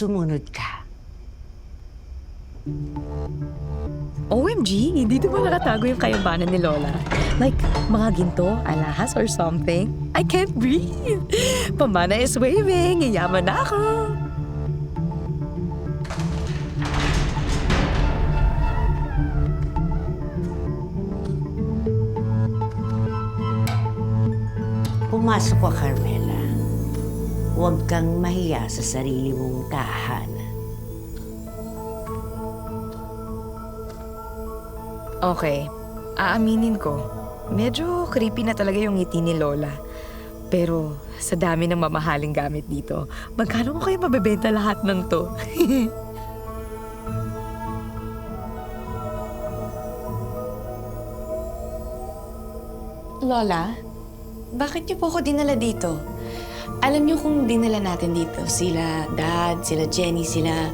sumunod ka. OMG, dito ba nakatago yung kayamanan ni Lola? Like, mga ginto, alahas, or something? I can't breathe! Pamana is waving, yayaman na ako! Pumasok ka, Carmela. Huwag kang mahiya sa sarili mong tahanan. Okay, aaminin ko, medyo creepy na talaga yung ngiti ni Lola. Pero sa dami ng mamahaling gamit dito, magkano ko kayo mabebenta lahat ng to? Lola, bakit niyo po ako dinala dito? Alam niyo kung dinala natin dito, sila Dad, sila Jenny, sila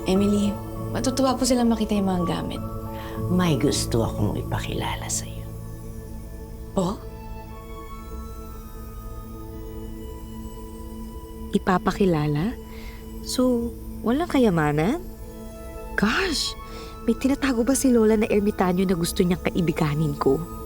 Emily, matutuwa po sila makita yung mga gamit. May gusto akong ipakilala sa'yo. Po? Ipapakilala? So, walang kayamanan? Gosh, may tinatago ba si Lola na ermitanyo na gusto niyang kaibiganin ko?